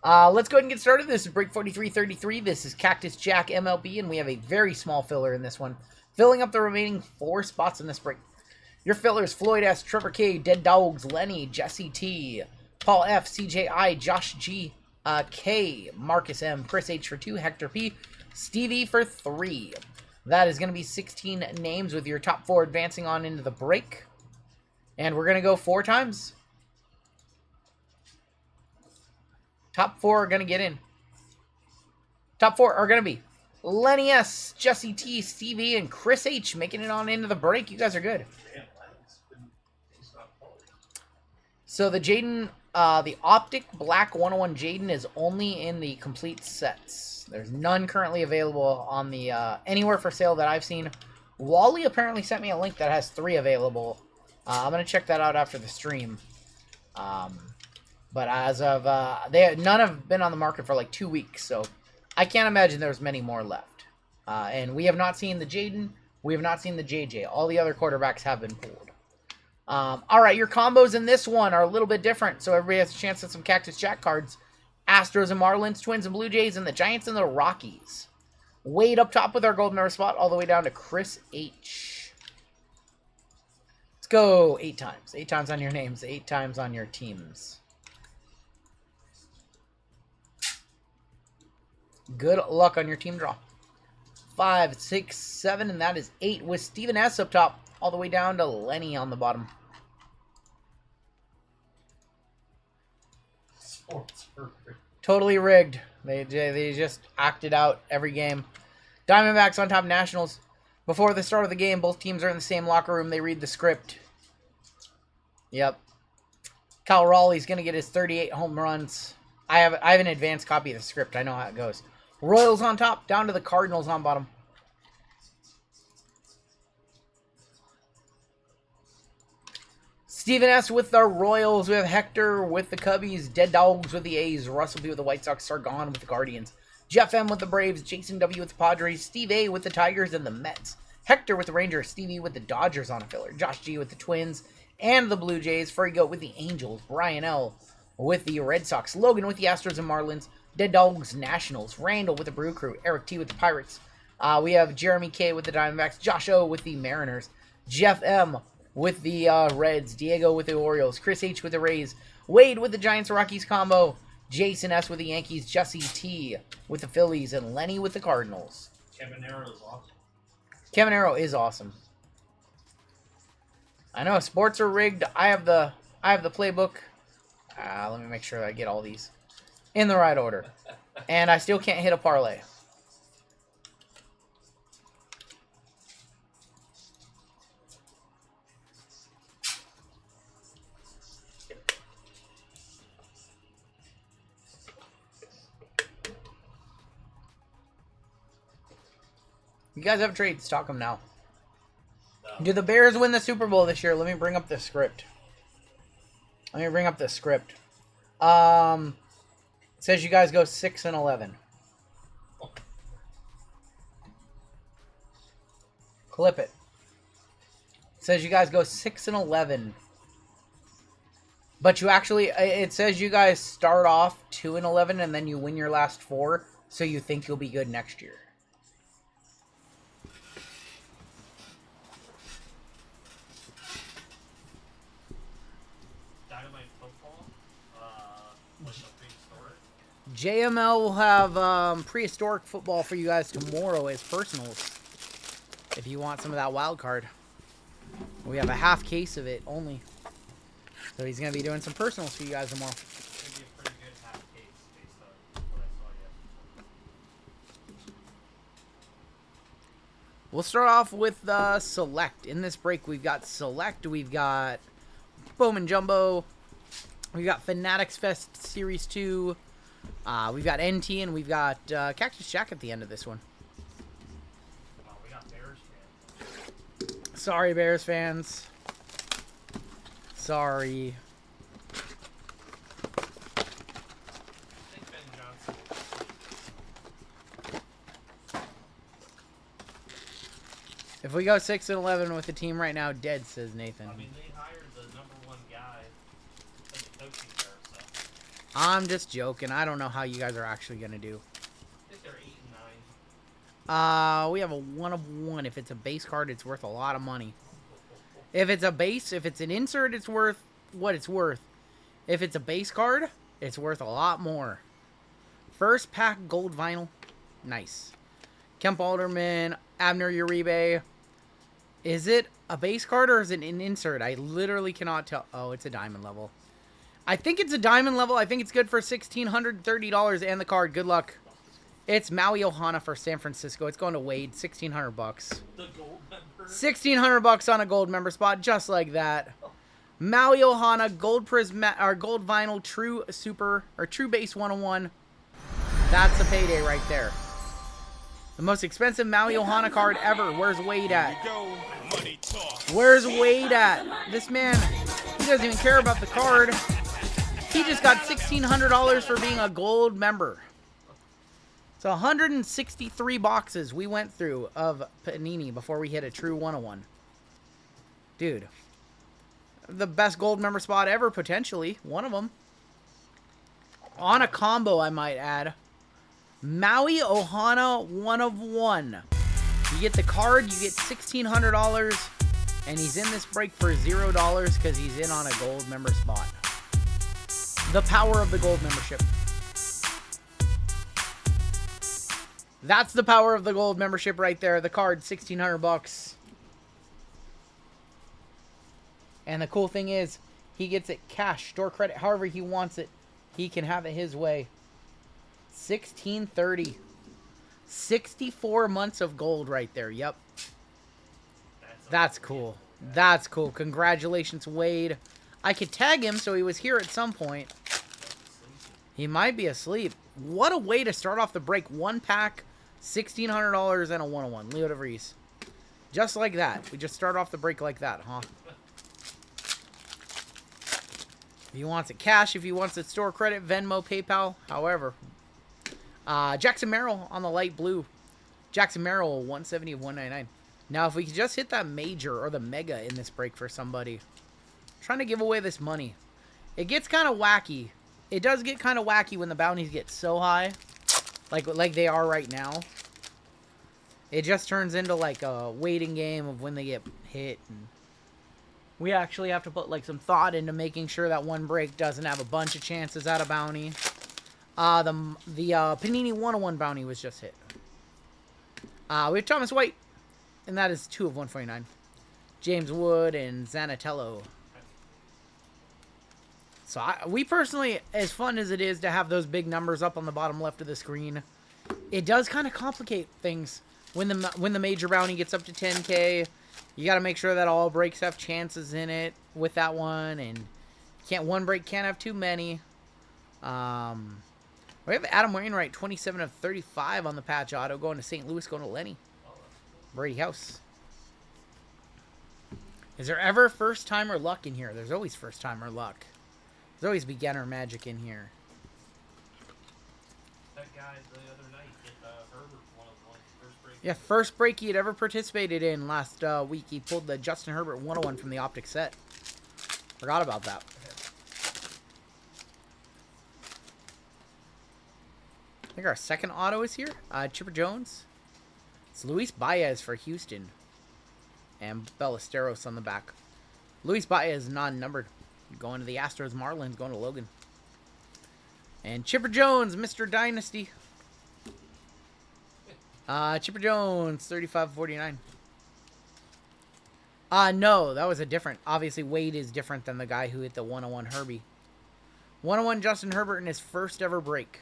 Let's go ahead and get started. This is break 4333. This is Cactus Jack MLB, and we have a very small filler in this one, filling up the remaining 4 spots in this break. Your fillers: Floyd S., Trevor K., Dead Dogs, Lenny, Jesse T., Paul F., CJI, Josh G., K., Marcus M., Chris H. for 2, Hector P., Stevie for 3. That is going to be 16 names with your top 4 advancing on into the break. And we're going to go 4 times. Top 4 are going to get in. Top 4 are going to be Lenny S., Jesse T., Stevie, and Chris H. making it on into the break. You guys are good. So the Jaden, the Optic Black 101 Jaden is only in the complete sets. There's none currently available on the anywhere for sale that I've seen. Wally apparently sent me a link that has 3 available. I'm going to check that out after the stream. But as of, none have been on the market for like 2 weeks, so I can't imagine there's many more left. And we have not seen the Jaden, we have not seen the JJ. All the other quarterbacks have been pulled. All right, your combos in this one are a little bit different, so everybody has a chance at some Cactus Jack cards. Astros and Marlins, Twins and Blue Jays, and the Giants and the Rockies. Wade up top with our golden number spot, all the way down to Chris H. Let's go 8 times. 8 times on your names, 8 times on your teams. Good luck on your team draw. 5, 6, 7, and that is 8 with Steven S. up top, all the way down to Lenny on the bottom. Totally rigged. They just acted out every game. Diamondbacks on top, Nationals. Before the start of the game, both teams are in the same locker room. They read the script. Yep. Cal Raleigh's going to get his 38 home runs. I have an advanced copy of the script. I know how it goes. Royals on top, down to the Cardinals on bottom. Steven S. with the Royals. We have Hector with the Cubbies. Dead Dogs with the A's. Russell B. with the White Sox. Sargon with the Guardians. Jeff M. with the Braves. Jason W. with the Padres. Steve A. with the Tigers and the Mets. Hector with the Rangers. Stevie with the Dodgers on a filler. Josh G. with the Twins and the Blue Jays. Furry Goat with the Angels. Brian L. with the Red Sox. Logan with the Astros and Marlins. Dead Dogs, Nationals. Randall with the Brew Crew. Eric T. with the Pirates. We have Jeremy K. with the Diamondbacks. Josh O. with the Mariners. Jeff M. with the Reds. Diego with the Orioles. Chris H. with the Rays. Wade with the Giants-Rockies combo. Jason S. with the Yankees. Jesse T. with the Phillies. And Lenny with the Cardinals. Kevin Arrow is awesome. Kevin Arrow is awesome. I know sports are rigged. I have the playbook. Let me make sure I get all these in the right order. And I still can't hit a parlay. You guys have trades. Stock them now. No. Do the Bears win the Super Bowl this year? Let me bring up the script. It says you guys go 6-11. Clip it. It says you guys go 6-11. But you actually, it says you guys start off 2-11 and then you win your last 4, so you think you'll be good next year. JML will have prehistoric football for you guys tomorrow as personals. If you want some of that wild card. We have a half case of it only. So he's going to be doing some personals for you guys tomorrow. It's going to be a pretty good half case based on what I saw yesterday. We'll start off with the Select. In this break, we've got Select. We've got Bowman Jumbo. We've got Fanatics Fest Series 2. We've got NT, and we've got Cactus Jack at the end of this one. We got Bears fans. Sorry, Bears fans. Sorry. If we go 6-11 with the team right now, dead, says Nathan. I mean, they hired the #1 guy as the coaching there, so. I'm just joking. I don't know how you guys are actually going to do. I think they're 8 and 9. We have a 1 of 1. If it's a base card, it's worth a lot of money. If it's a base, if it's an insert, it's worth what it's worth. If it's a base card, it's worth a lot more. First pack gold vinyl. Nice. Kemp Alderman, Abner Uribe. Is it a base card or is it an insert? I literally cannot tell. Oh, it's a diamond level. I think it's a diamond level. I think it's good for $1,630 and the card. Good luck. It's Maui Ohana for San Francisco. It's going to Wade. $1,600. The gold member. $1,600 on a gold member spot, just like that. Maui Ohana, gold or gold vinyl, true super or true base 101. That's a payday right there. The most expensive Maui Ohana card ever. Where's Wade at? Where's Wade at? This man, he doesn't even care about the card. He just got $1,600 for being a gold member. So 163 boxes we went through of Panini before we hit a true 101. Dude. The best gold member spot ever, potentially. One of them. On a combo, I might add. Maui Ohana 1 of 1. You get the card, you get $1,600, and he's in this break for $0 because he's in on a gold member spot. The power of the gold membership. That's the power of the gold membership right there. The card, $1,600. And the cool thing is, he gets it cash, store credit, however he wants it. He can have it his way. $1,630. 64 months of gold right there. Yep. That's cool. That's cool. Congratulations, Wade. I could tag him so he was here at some point. He might be asleep. What a way to start off the break. One pack, $1,600 and a 101. Leo DeVries. Just like that. We just start off the break like that, huh? If he wants it cash, if he wants it store credit, Venmo, PayPal, however. Jackson Merrill on the light blue. Jackson Merrill, 170 of 199. Now, if we could just hit that major or the mega in this break for somebody. I'm trying to give away this money. It gets kind of wacky. It does get kind of wacky when the bounties get so high. Like they are right now. It just turns into like a waiting game of when they get hit. And we actually have to put like some thought into making sure that one break doesn't have a bunch of chances at a bounty. The Panini 101 bounty was just hit. We have Thomas White, and that is 2 of 149. James Wood and Zanatello. So we personally, as fun as it is to have those big numbers up on the bottom left of the screen, it does kind of complicate things when the major bounty gets up to 10K. You got to make sure that all breaks have chances in it with that one, and one break can't have too many. We have Adam Wainwright, 27 of 35 on the patch auto, going to St. Louis, going to Lenny. Brady House. Is there ever first-timer luck in here? There's always first-timer luck. There's always beginner magic in here. That guy the other night hit Herbert one of one first break. Yeah, first break he had ever participated in last week. He pulled the Justin Herbert 101 from the Optic set. Forgot about that. I think our second auto is here. Chipper Jones. It's Luis Baez for Houston. And Ballesteros on the back. Luis Baez non-numbered. Going to the Astros. Marlins going to Logan. And Chipper Jones, Mr. Dynasty. Chipper Jones, 35-49. No, that was a different. Obviously, Wade is different than the guy who hit the 101 Herbie. 101 Justin Herbert in his first ever break.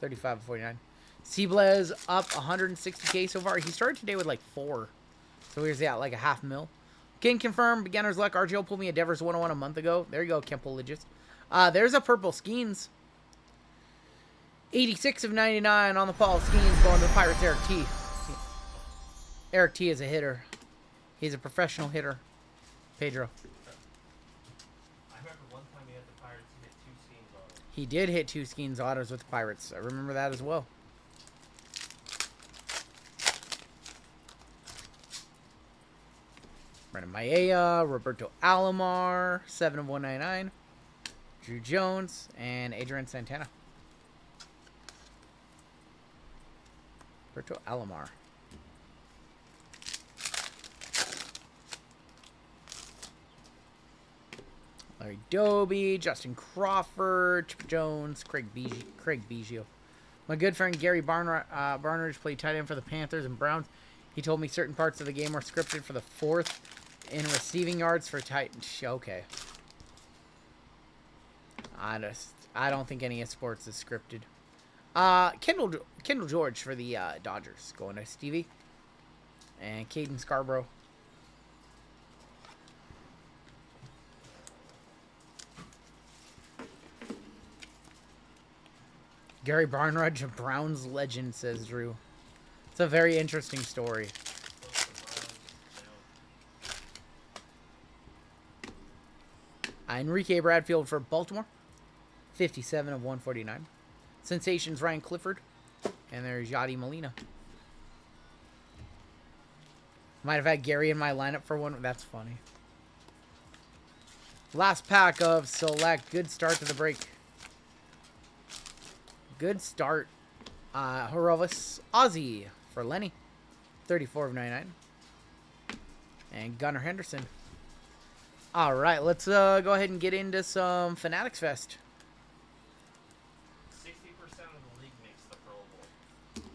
35-49. Seablez up 160K so far. He started today with like 4. So here's that, like a half mil. Can confirm, beginner's luck. RGL pulled me a Devers 101 a month ago. There you go, Kempologist. There's a purple Skeens. 86 of 99 on the Paul Skeens going to the Pirates, Eric T. Eric T is a hitter. He's a professional hitter. Pedro. I remember one time he had the Pirates hit 2 Skeens autos. He did hit 2 Skeens autos with the Pirates. I remember that as well. Brandon Maella, Roberto Alomar, 7 of 199. Drew Jones and Adrian Santana. Berto Alomar. Larry Doby, Justin Crawford, Chipper Jones, Craig Biggio. My good friend Gary Barnridge played tight end for the Panthers and Browns. He told me certain parts of the game were scripted for the fourth in receiving yards for tight. Okay. I don't think any of sports is scripted. Kendall George for the Dodgers. Going to Stevie. And Caden Scarborough. Gary Barnridge, a Browns legend, says Drew. It's a very interesting story. Enrique Bradfield for Baltimore. 57 of 149. Sensations, Ryan Clifford. And there's Yadi Molina. Might have had Gary in my lineup for one. That's funny. Last pack of select. Good start to the break. Good start. Horovis Ozzy for Lenny. 34 of 99. And Gunnar Henderson. All right, let's go ahead and get into some Fanatics Fest. 60% of the league makes the Pro Bowl.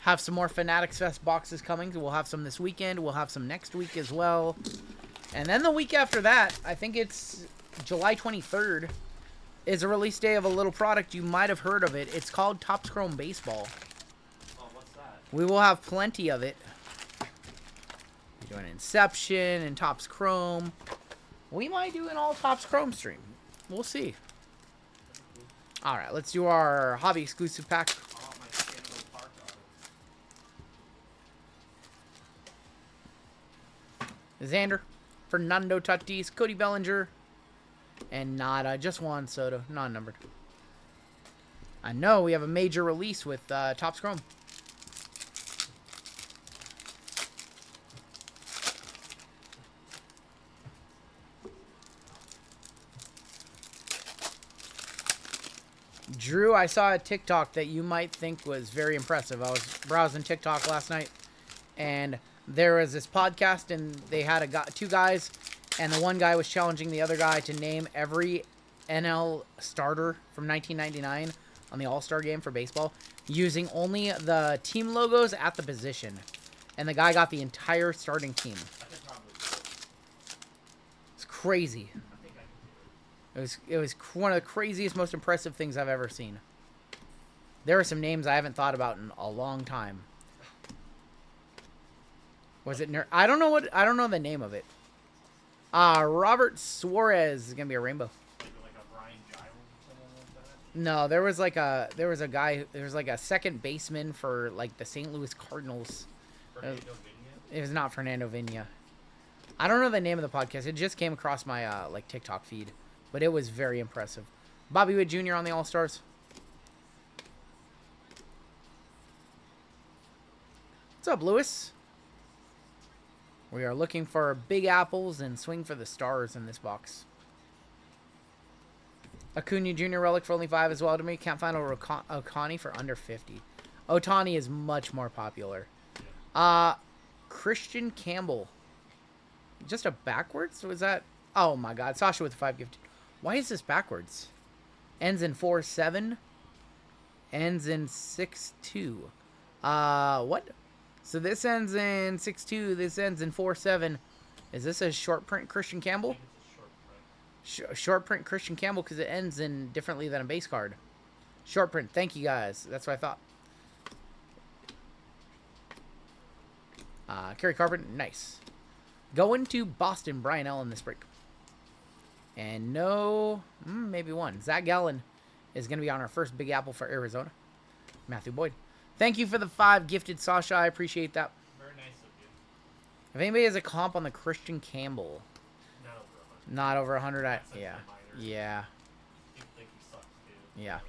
Have some more Fanatics Fest boxes coming. We'll have some this weekend. We'll have some next week as well. And then the week after that, I think it's July 23rd, is a release day of a little product. You might have heard of it. It's called Topps Chrome Baseball. Oh, what's that? We will have plenty of it. We're doing Inception and Topps Chrome. We might do an all Topps Chrome stream. We'll see. All right, let's do our hobby exclusive pack. I want my Scandal Park auto. Xander, Fernando Tatis, Cody Bellinger, and Nada. Just Juan Soto, non-numbered. I know we have a major release with Topps Chrome. Drew, I saw a TikTok that you might think was very impressive. I was browsing TikTok last night, and there was this podcast, and they had two guys, and the one guy was challenging the other guy to name every NL starter from 1999 on the All-Star game for baseball using only the team logos at the position. And the guy got the entire starting team. I could probably do it. It's crazy. I think I can do it. It was one of the craziest, most impressive things I've ever seen. There are some names I haven't thought about in a long time. Was it I don't know the name of it. Robert Suarez is gonna be a rainbow. Like a Brian Giles or something like that? No, there was a second baseman for like the St. Louis Cardinals. Fernando Vigna? It was not Fernando Vigna. I don't know the name of the podcast. It just came across my like TikTok feed, but it was very impressive. Bobby Witt Jr. on the All-Stars. What's up, Lewis? We are looking for big apples and swing for the stars in this box. Acuna Jr. relic for only 5 as well to me. Can't find Otani for under 50. Otani is much more popular. Christian Campbell. Just a backwards? Was that? Oh my god. Sasha with 5 gifted. Why is this backwards? Ends in 4-7. Ends in 6-2. What? So this ends in 6-2. This ends in 4-7. Is this a short print Christian Campbell? It's a short print. Short print Christian Campbell because it ends in differently than a base card. Short print. Thank you guys. That's what I thought. Kerry Carpenter. Nice. Going to Boston. Brian L. in this break. And no, maybe one. Zach Gallen is going to be on our first Big Apple for Arizona. Matthew Boyd. Thank you for the 5 gifted, Sasha. I appreciate that. Very nice of you. If anybody has a comp on the Christian Campbell, Not over 100. not over 100, That's a yeah. minor. Yeah. You think he sucks too. Yeah.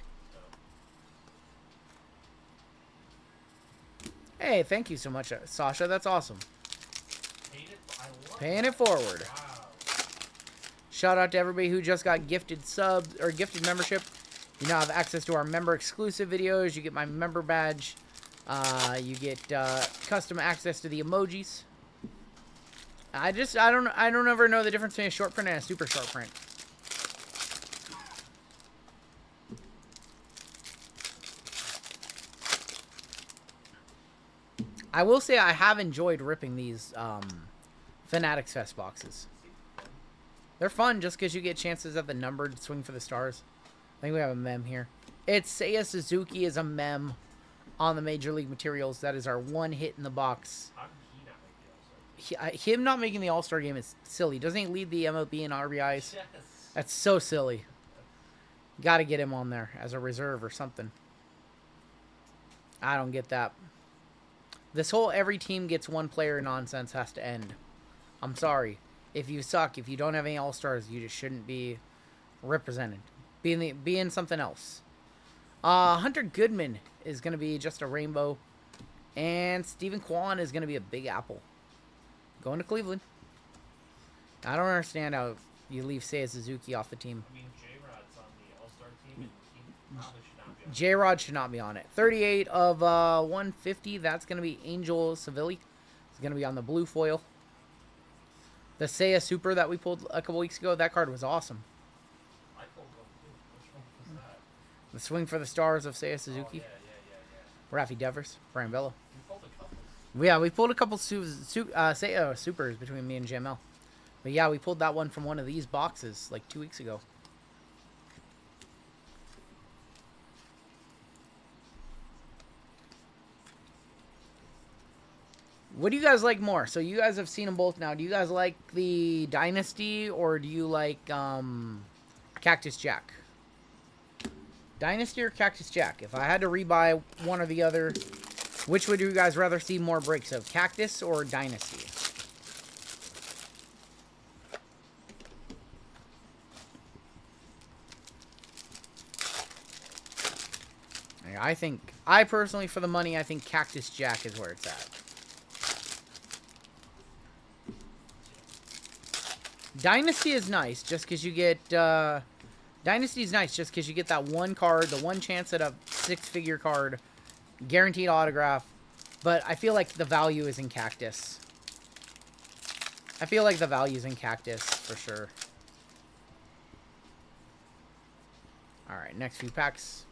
So. Hey, thank you so much, Sasha. That's awesome. I love Paying it forward. Wow. Shout out to everybody who just got gifted subs or gifted membership. You now have access to our member exclusive videos. You get my member badge. You get custom access to the emojis. I don't ever know the difference between a short print and a super short print. I will say I have enjoyed ripping these Fanatics Fest boxes. They're fun just because you get chances at the numbered swing for the stars. I think we have a mem here. It's Seiya Suzuki is a mem on the Major League Materials. That is our one hit in the box. How did he not make the All-Star? Him not making the All-Star game is silly. Doesn't he lead the MLB in RBIs? Yes. That's so silly. Got to get him on there as a reserve or something. I don't get that. This whole every team gets one player nonsense has to end. I'm sorry. If you suck, if you don't have any All-Stars, you just shouldn't be represented. Be in something else. Hunter Goodman is going to be just a rainbow. And Stephen Kwan is going to be a big apple. Going to Cleveland. I don't understand how you leave Seiya Suzuki off the team. I mean, J-Rod's on the All-Star team, and he probably should not be on it. J-Rod should not be on it. 38 of 150. That's going to be Angel Savilli. It's going to be on the blue foil. The Seiya Super that we pulled a couple weeks ago, that card was awesome. I pulled one too. Which one was that? The Swing for the Stars of Seiya Suzuki. Oh, yeah. Rafi Devers, Brian Bello. You pulled a couple. Yeah, we pulled a couple Seiya Supers between me and JML. But yeah, we pulled that one from one of these boxes like 2 weeks ago. What do you guys like more? So you guys have seen them both now. Do you guys like the Dynasty or do you like Cactus Jack? Dynasty or Cactus Jack? If I had to rebuy one or the other, which would you guys rather see more breaks of? Cactus or Dynasty? I personally, for the money, I think Cactus Jack is where it's at. Dynasty is nice just because you get Dynasty is nice just because you get that one card, the one chance at a six-figure card, guaranteed autograph. But I feel like the value is in Cactus. I feel like the value is in Cactus for sure. All right, next few packs.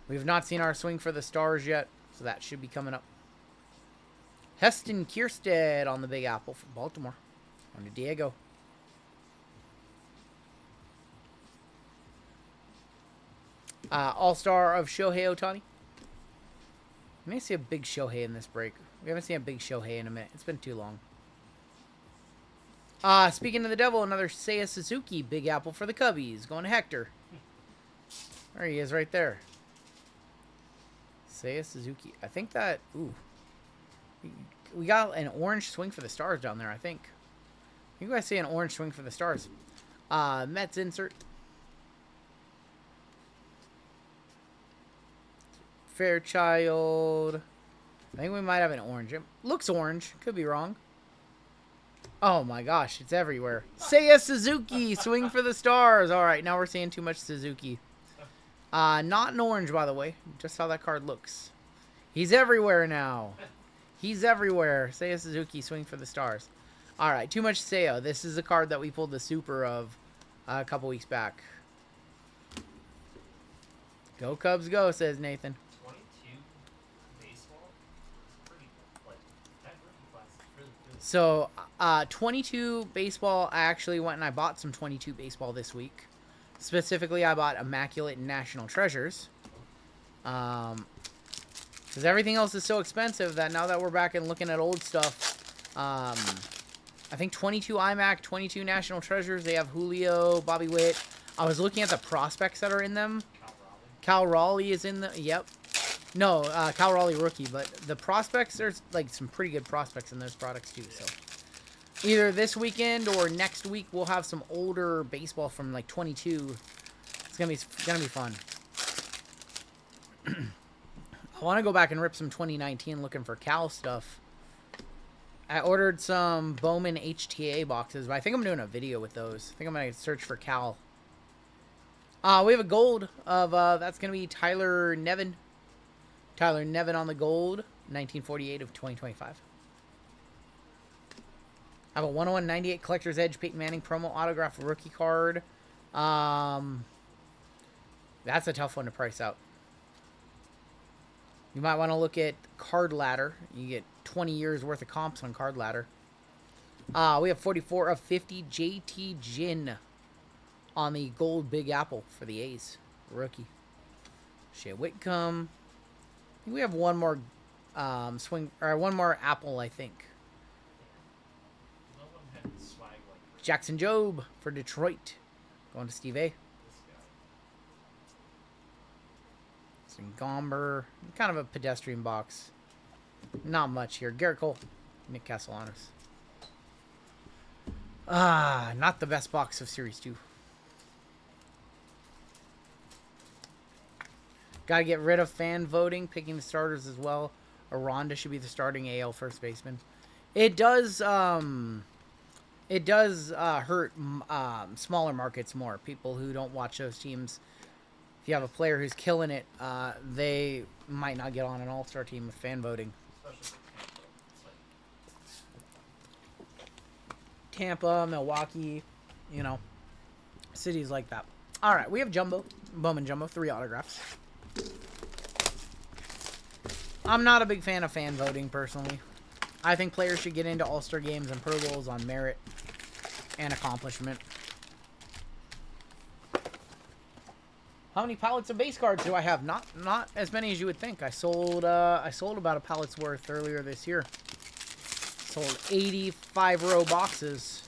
We have not seen our Swing for the Stars yet, so that should be coming up. Heston Kierstead on the Big Apple from Baltimore. On to Diego. All-Star of Shohei Ohtani. We may see a big Shohei in this break. We haven't seen a big Shohei in a minute. It's been too long. Speaking of the devil, another Seiya Suzuki Big Apple for the Cubbies. Going to Hector. There he is right there. Seiya Suzuki. I think that... Ooh. We got an orange Swing for the Stars down there, I think. You guys see an orange Swing for the Stars. Mets insert. Fairchild. I think we might have an orange. It looks orange. Could be wrong. Oh my gosh, it's everywhere. Seiya Suzuki, Swing for the Stars. All right, now we're seeing too much Suzuki. Not an orange, by the way. Just how that card looks. He's everywhere now. He's everywhere. Seiya Suzuki, Swing for the Stars. All right, too much Seiya. This is a card that we pulled the super of a couple weeks back. Go Cubs, go, says Nathan. 22 baseball. Pretty like that rookie class is really good. So, 22 baseball, I actually went and I bought some 22 baseball this week. Specifically, I bought Immaculate and National Treasures. Because everything else is so expensive that now that we're back and looking at old stuff, I think 22 iMac, 22 National Treasures. They have Julio, Bobby Witt. I was looking at the prospects that are in them. Cal Raleigh is in the... Yep. No, Cal Raleigh rookie. But the prospects, there's like some pretty good prospects in those products too. So either this weekend or next week we'll have some older baseball from like 22. It's gonna be fun. I want to go back and rip some 2019 looking for Cal stuff. I ordered some Bowman HTA boxes, but I think I'm doing a video with those. I think I'm going to search for Cal. We have a gold of, that's going to be Tyler Nevin. Tyler Nevin on the gold, 1948 of 2025. I have a 101/98 Collector's Edge Peyton Manning promo autograph rookie card. That's a tough one to price out. You might want to look at Card Ladder. You get 20 years worth of comps on Card Ladder. We have 44 of 50 JT Gin on the gold Big Apple for the A's. Rookie. Shea Whitcomb. I think we have one more one more Apple, I think. No one had swag like Jackson Jobe for Detroit. Going to Steve A. this guy. Gomber. Kind of a pedestrian box. Not much here. Garrett Cole. Nick Castellanos. Not the best box of Series 2. Gotta get rid of fan voting, picking the starters as well. Aranda should be the starting AL first baseman. It does hurt smaller markets more. People who don't watch those teams. If you have a player who's killing it, they might not get on an all-star team with fan voting. Especially for Tampa, Milwaukee, you know, cities like that. All right, we have Jumbo, Bowman Jumbo, 3 autographs. I'm not a big fan of fan voting, personally. I think players should get into all-star games and Pro Bowls on merit and accomplishment. How many pallets of base cards do I have? Not as many as you would think. I sold about a pallet's worth earlier this year. Sold 85 row boxes.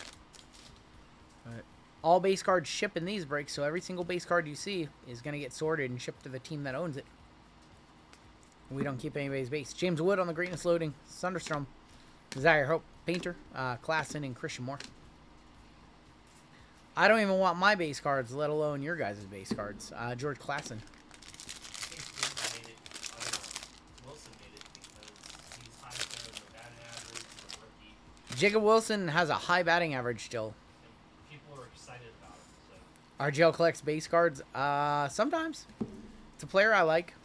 All base cards ship in these breaks, so every single base card you see is going to get sorted and shipped to the team that owns it. We don't keep anybody's base. James Wood on the greatness loading. Sunderstrom. Desire Hope. Painter. Klassen and Christian Moore. I don't even want my base cards, let alone your guys' base cards. George Klassen. Wilson made it because he's high for the batting average for a rookie. Jacob Wilson has a high batting average still. And people are excited about him. RGL collects base cards. Sometimes. It's a player I like.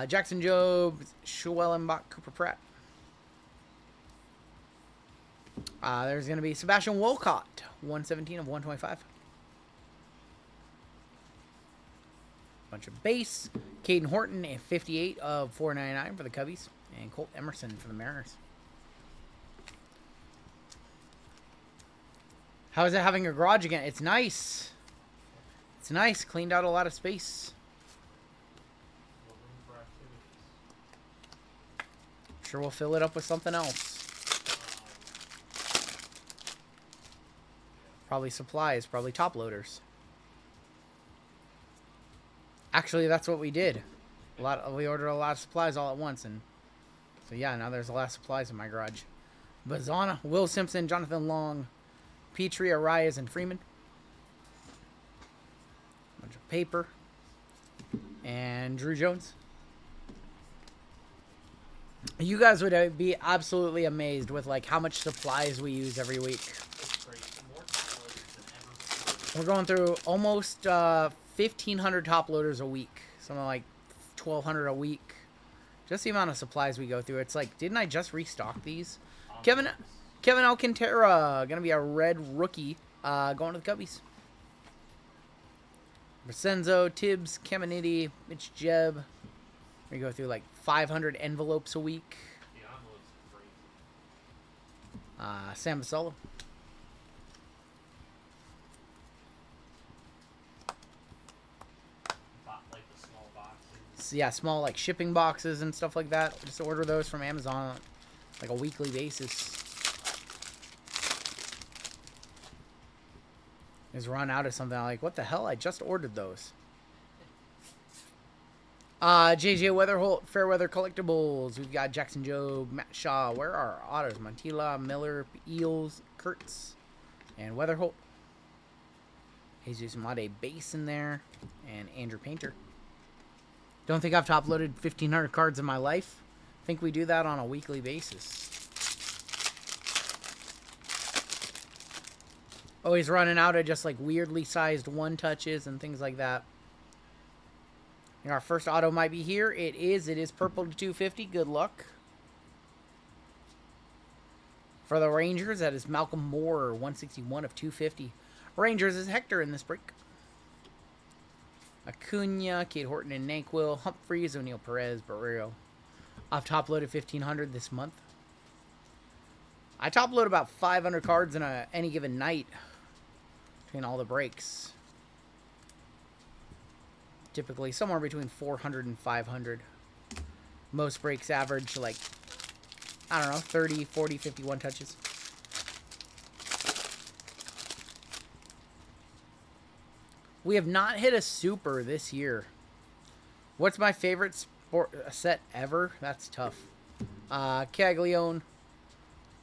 Jackson Jobe, Schwellenbach, Cooper Pratt. There's going to be Sebastian Wolcott, 117 of 125. Bunch of base. Caden Horton, 58 of 499 for the Cubbies. And Colt Emerson for the Mariners. How is it having a garage again? It's nice. It's nice. Cleaned out a lot of space. More room for activities. Sure we'll fill it up with something else. Probably supplies, probably top loaders. Actually, that's what we did. We ordered a lot of supplies all at once, and so yeah, now there's a lot of supplies in my garage. Bazana, Will Simpson, Jonathan Long, Petrie, Arias, and Freeman. Bunch of paper. And Drew Jones. You guys would be absolutely amazed with like how much supplies we use every week. It's crazy. More top loaders than ever before. We're going through almost 1,500 top loaders a week. Something like 1,200 a week. Just the amount of supplies we go through. It's like, didn't I just restock these? Kevin Alcantara, going to be a red rookie going to the Cubbies. Vincenzo, Tibbs, Caminiti, Mitch Jeb. We go through like 500 envelopes a week. The envelopes are crazy. Sam Basola. Like the small boxes. So, yeah, small like shipping boxes and stuff like that. Just order those from Amazon on like a weekly basis. Is run out of something. I'm like, what the hell? I just ordered those. JJ Weatherholt, Fairweather Collectibles. We've got Jackson Jobe, Matt Shaw. Where are our autos? Montilla, Miller, Eels, Kurtz, and Weatherholt. Jesus Made base in there. And Andrew Painter. Don't think I've top loaded 1,500 cards in my life. Think we do that on a weekly basis. Always running out of just like weirdly sized one touches and things like that. And our first auto might be here. It is. It is purple to 250. Good luck. For the Rangers, that is Malcolm Moore, 161 of 250. Rangers is Hector in this break. Acuna, Kate Horton, and Naquil. Humphreys, O'Neill Perez, Barrero. I've top loaded 1,500 this month. I top load about 500 cards in any given night between all the breaks. Typically somewhere between 400 and 500. Most breaks average like, I don't know, 30, 40, 51 touches. We have not hit a super this year. What's my favorite sport set ever? That's tough. Caglione,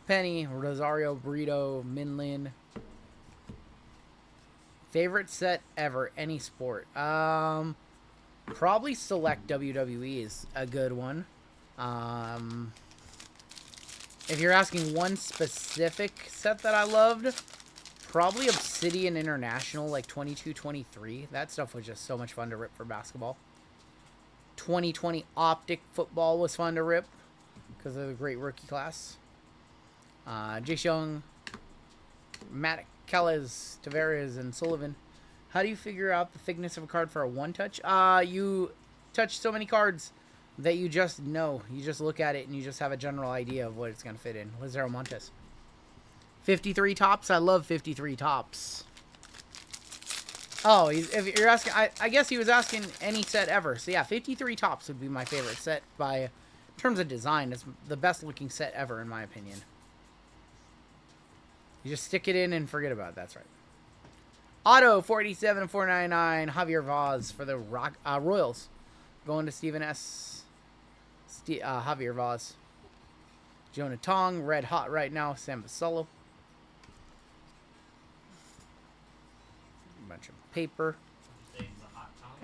Penny, Rosario, Burrito, Minlin. Favorite set ever, any sport. Probably Select WWE is a good one. If you're asking one specific set that I loved, probably Obsidian International, like 22-23. That stuff was just so much fun to rip for basketball. 2020 Optic Football was fun to rip because of the great rookie class. Jae Young, Matt Kellez, Tavares, and Sullivan. How do you figure out the thickness of a card for a one-touch? You touch so many cards that you just know. You just look at it and you just have a general idea of what it's going to fit in. Lazaro Montes. 53 tops. I love 53 tops. Oh, if you're asking, I guess he was asking any set ever. So yeah, 53 tops would be my favorite set in terms of design. It's the best looking set ever in my opinion. You just stick it in and forget about it. That's right. Auto 487 and 499. Javier Vaz for the Royals. Going to Stephen S. Javier Vaz. Jonah Tong. Red hot right now. Sam Basello. A bunch of paper.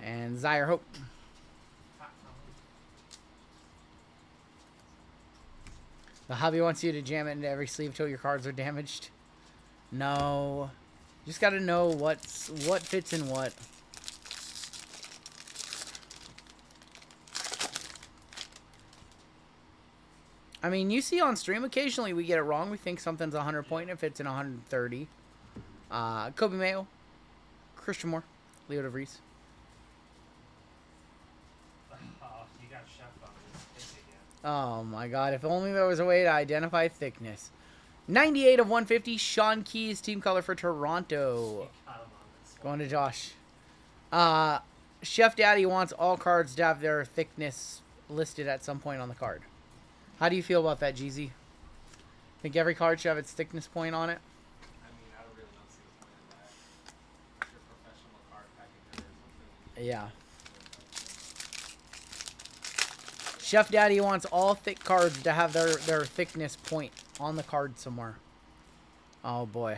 And Zaire Hope. The hobby wants you to jam it into every sleeve till your cards are damaged. No. You just got to know what fits in what. I mean, you see on stream, occasionally we get it wrong. We think something's 100 point and it fits in 130. Kobe Mayo. Christian Moore. Leo DeVries. You got chef on this again. Oh my god, if only there was a way to identify thickness. 98 of 150, Sean Keyes, team color for Toronto. Going to Josh. Chef Daddy wants all cards to have their thickness listed at some point on the card. How do you feel about that, Jeezy? Think every card should have its thickness point on it? I mean, I don't really don't see the point in that. If you're a professional card packager or something. Yeah. Chef Daddy wants all thick cards to have their thickness point on the card somewhere. Oh boy.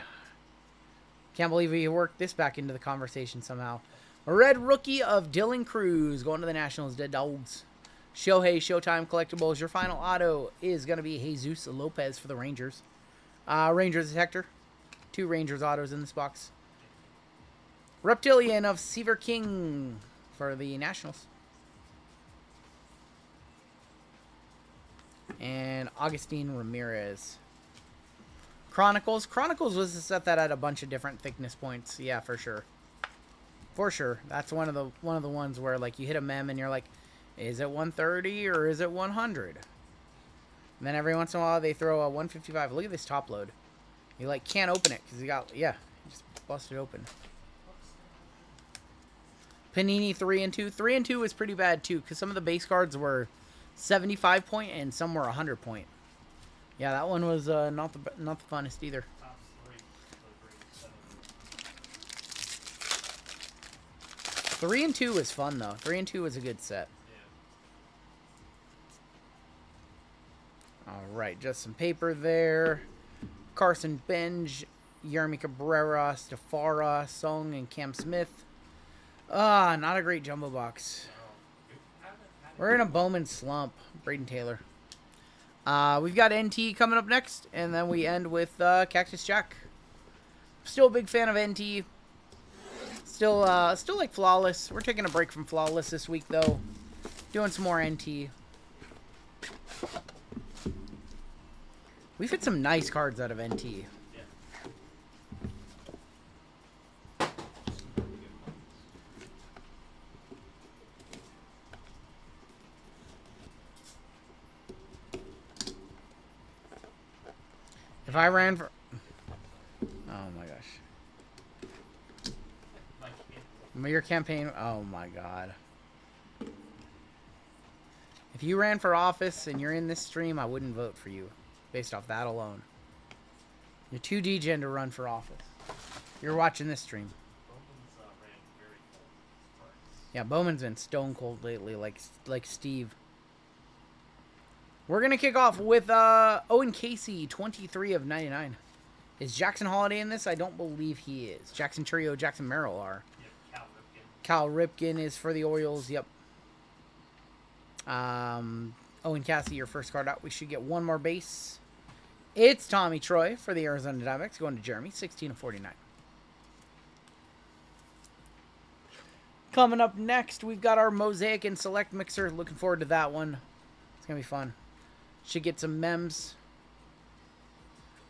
Can't believe we worked this back into the conversation somehow. A red rookie of Dylan Cruz going to the Nationals. Dead Dogs. Shohei Showtime Collectibles. Your final auto is going to be Jesus Lopez for the Rangers. Rangers Hector. 2 Rangers autos in this box. Reptilian of Seaver King for the Nationals. And Augustine Ramirez. Chronicles. Chronicles was a set that had a bunch of different thickness points. Yeah, for sure. For sure. That's one of the ones where like you hit a mem and you're like, is it 130 or is it 100? And then every once in a while they throw a 155. Look at this top load. You like can't open it because you just busted open. Panini 3 and 2. 3 and 2 is pretty bad too because some of the base cards were 75 point and some were 100 point. Yeah, that one was not the funnest either. Top 3. 3 and 2 was fun though. 3 and 2 was a good set. Yeah. All right, just some paper there. Carson Benj, Yermi Cabrera, Stafara, Song, and Cam Smith. Not a great jumbo box. We're in a Bowman slump. Braden Taylor. We've got NT coming up next, and then we end with Cactus Jack. Still a big fan of NT. Still like Flawless. We're taking a break from Flawless this week, though. Doing some more NT. We've hit some nice cards out of NT. If I ran for... Oh my gosh. Your campaign... Oh my god. If you ran for office and you're in this stream, I wouldn't vote for you. Based off that alone. You're too degen to run for office. You're watching this stream. Yeah, Bowman's been stone cold lately, like Steve. We're going to kick off with Owen Casey, 23 of 99. Is Jackson Holiday in this? I don't believe he is. Jackson Trio, Jackson Merrill are. Yep, Cal Ripken is for the Orioles. Yep. Owen Casey, your first card out. We should get one more base. It's Tommy Troy for the Arizona Diamondbacks. Going to Jeremy, 16 of 49. Coming up next, we've got our Mosaic and Select Mixer. Looking forward to that one. It's going to be fun. Should get some mems.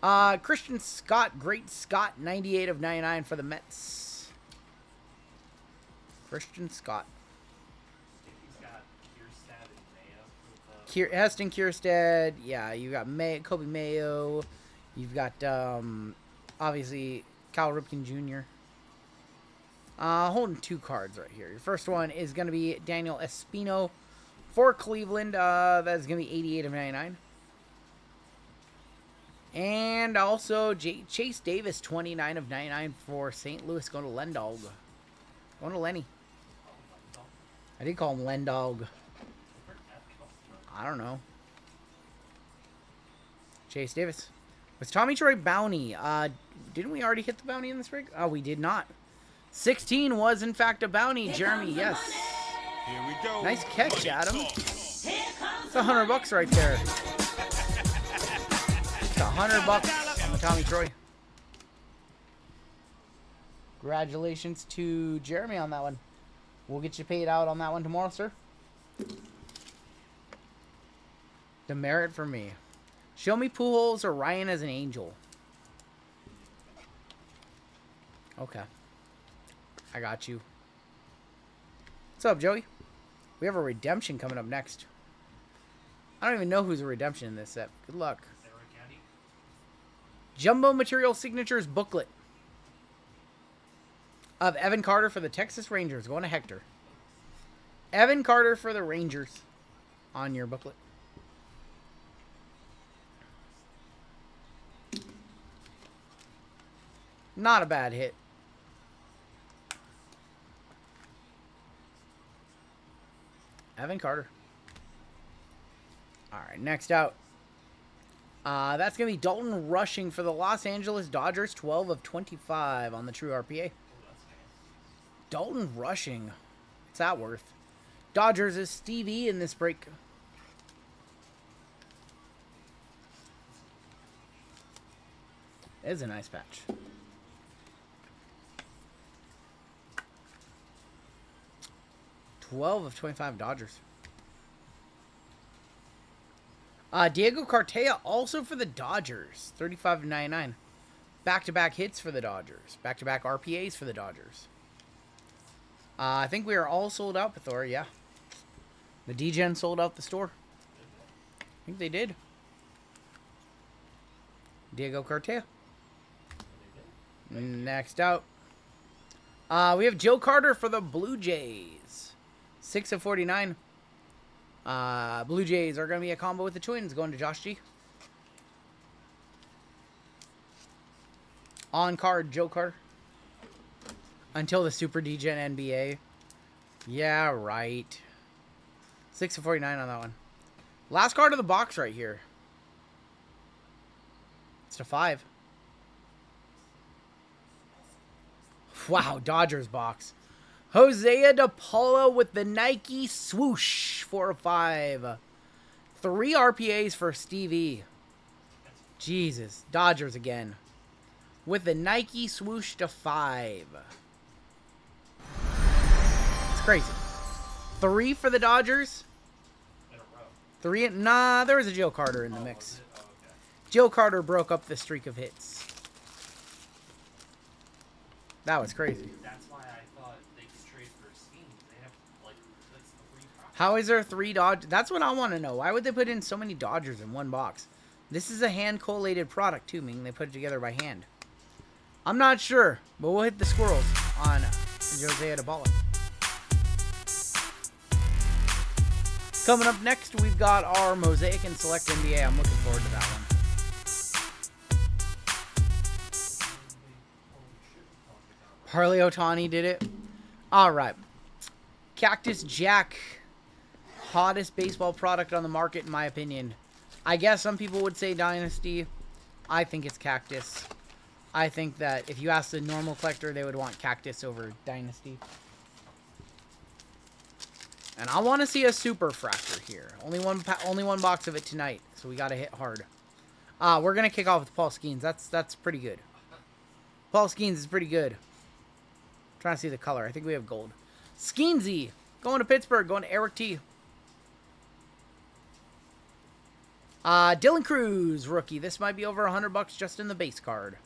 Christian Scott, Great Scott, 98 of 99 for the Mets. Christian Scott. Heston Kierstead. Yeah, you got Kobe Mayo. You've got, obviously, Cal Ripken Jr. Holding two cards right here. Your first one is going to be Daniel Espino for Cleveland. That's going to be 88 of 99. And also Chase Davis, 29 of 99 for St. Louis. Going to Lendog. Going to Lenny. I did call him Lendog. I don't know. Chase Davis. Was Tommy Troy bounty? Didn't we already hit the bounty in this break? Oh, we did not. 16 was, in fact, a bounty. Jeremy, yes. Here we go. Nice catch, Adam. It's $100 right there. It's $100 on the Tommy Troy. Congratulations to Jeremy on that one. We'll get you paid out on that one tomorrow, sir. Demerit for me. Show me Pujols or Ryan as an angel. Okay. I got you. What's up, Joey? We have a redemption coming up next. I don't even know who's a redemption in this set. Good luck. Jumbo Material Signatures booklet of Evan Carter for the Texas Rangers. Going to Hector. Evan Carter for the Rangers on your booklet. Not a bad hit. Evan Carter. All right, next out. That's going to be Dalton Rushing for the Los Angeles Dodgers, 12 of 25 on the true RPA. Dalton Rushing. What's that worth? Dodgers is Steve E in this break. It is a nice patch. $12 of 25 Dodgers. Diego Cartaya also for the Dodgers. 35 of 99. Back-to-back hits for the Dodgers. Back-to-back RPAs for the Dodgers. I think we are all sold out, Pithor. Yeah. The D-Gen sold out the store. I think they did. Diego Cartaya. Next out. We have Joe Carter for the Blue Jays. 6 of 49. Blue Jays are going to be a combo with the Twins. Going to Josh G. On card, Joe Carter. Until the Super D-Gen NBA. Yeah, right. 6 of 49 on that one. Last card of the box right here. It's to 5. Wow, Dodgers box. Hosea DePaula with the Nike swoosh. 4 of 5. 3 RPAs for Stevie. Jesus. Dodgers again. with the Nike swoosh to 5. It's crazy. 3 for the Dodgers. In a row. 3. Nah, there was a Joe Carter in the mix. Was it? Oh, okay. Joe Carter broke up the streak of hits. That was crazy. That's why I thought they could trade for Skeens. They have, like, that's 3 prospects. How is there 3 Dodgers? That's what I want to know. Why would they put in so many Dodgers in one box? This is a hand-collated product, too, meaning they put it together by hand. I'm not sure, but we'll hit the squirrels on Jose Adebala. Coming up next, we've got our Mosaic and Select NBA. I'm looking forward to that one. Harley Otani did it. All right. Cactus Jack. Hottest baseball product on the market, in my opinion. I guess some people would say Dynasty. I think it's Cactus. I think that if you ask the normal collector, they would want Cactus over Dynasty. And I want to see a Super Fractor here. Only one box of it tonight, so we got to hit hard. We're going to kick off with Paul Skeens. That's pretty good. Paul Skeens is pretty good. Trying to see the color. I think we have gold. Skeensy. Going to Pittsburgh. Going to Eric T. Dylan Cruz, rookie. This might be over $100 just in the base card.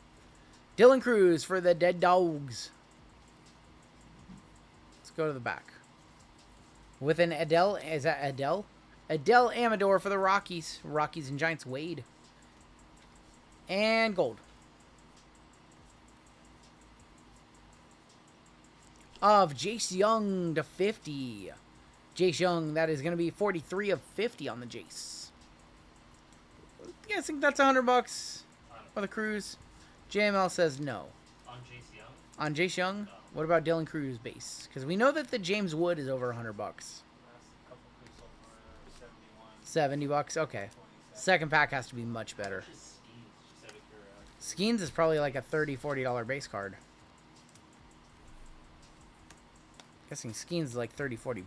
Dylan Cruz for the Dead Dogs. Let's go to the back. With an Adele. Is that Adele? Adele Amador for the Rockies. Rockies and Giants. Wade. And gold. Of Jace Young to 50. Jace Young, that is going to be 43 of 50 on the Jace. You guys think that's $100 for the Cruz? JML says no. On Jace Young? On Jace Young? No. What about Dylan Cruz base? Because we know that the James Wood is over $100. Last couple picks so far, 71. $70? Okay. 27. Second pack has to be much better. Just Skeens, just out of curiosity. Skeens is probably like a $30, $40 base card. Guessing Skeens is like $30, $40.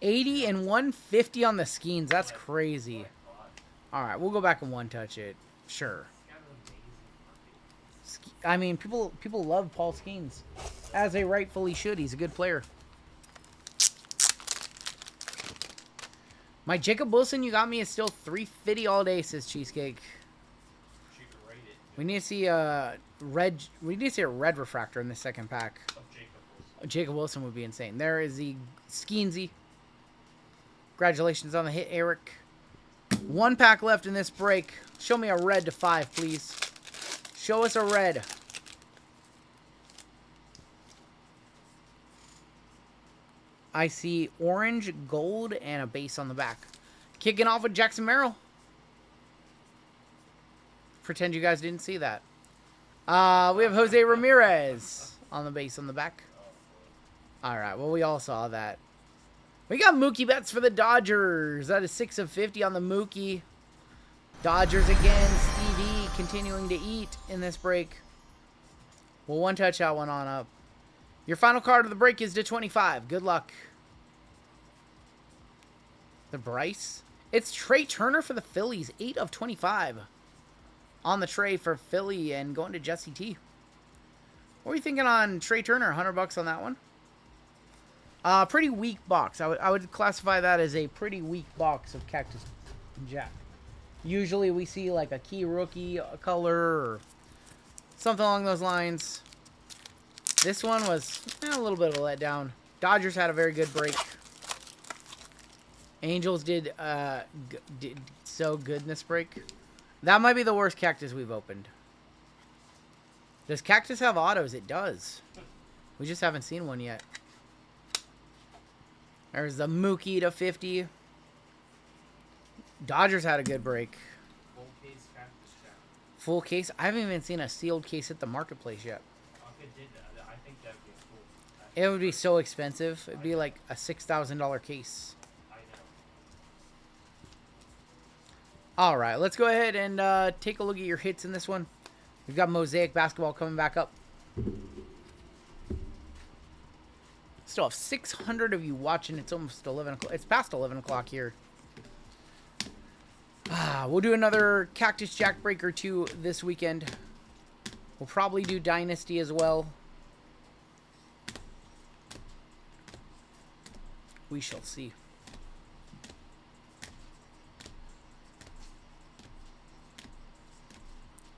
$80 and $150 on the Skeens. That's crazy. All right, we'll go back and one touch it. Sure. I mean, people love Paul Skeens, as they rightfully should. He's a good player. My Jacob Wilson, you got me, is still $350 all day, says Cheesecake. She could rate it. We need to see a red. We need to see a red refractor in the second pack. Of Jacob Wilson. Jacob Wilson would be insane. There is the Skeensy. Congratulations on the hit, Eric. One pack left in this break. Show me a red to 5, please. Show us a red. I see orange, gold, and a base on the back. Kicking off with Jackson Merrill. Pretend you guys didn't see that. We have Jose Ramirez on the base on the back. All right, well, we all saw that. We got Mookie Betts for the Dodgers. That is 6 of 50 on the Mookie. Dodgers again. Stevie continuing to eat in this break. Well, one touch that one on up. Your final card of the break is to 25. Good luck. The Bryce. It's Trey Turner for the Phillies. 8 of 25 on the tray for Philly and going to Jesse T. What are you thinking on Trey Turner? $100 on that one? Pretty weak box. I would classify that as a pretty weak box of Cactus Jack. Usually we see like a key rookie color or something along those lines. This one was a little bit of a letdown. Dodgers had a very good break. Angels did so good in this break. That might be the worst Cactus we've opened. Does Cactus have autos? It does. We just haven't seen one yet. There's the Mookie to 50. Dodgers had a good break. Full case Cactus Jack. Full case? I haven't even seen a sealed case at the marketplace yet. If it did that, I think that'd be cool. It would be so expensive. It'd be like a $6,000 case. I know. All right, let's go ahead and take a look at your hits in this one. We've got Mosaic Basketball coming back up. Still have 600 of you watching. It's almost 11 o'clock. It's past 11 o'clock here. We'll do another Cactus Jack break or two this weekend. We'll probably do Dynasty as well. We shall see.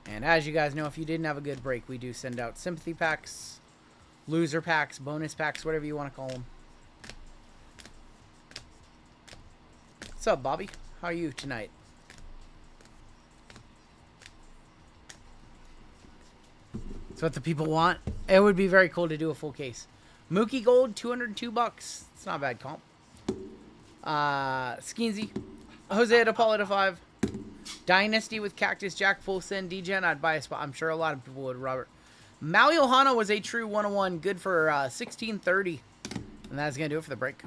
And as you guys know, if you didn't have a good break, we do send out sympathy packs, loser packs, bonus packs, whatever you want to call them. What's up, Bobby? How are you tonight? That's what the people want. It would be very cool to do a full case. Mookie Gold, $202. It's not a bad comp. Skeensy. Jose de Paula to 5. Dynasty with Cactus Jack, full send, Degen. I'd buy a spot. I'm sure a lot of people would, Robert. Maui Ohana was a true 101. Good for 1630. And that's going to do it for the break.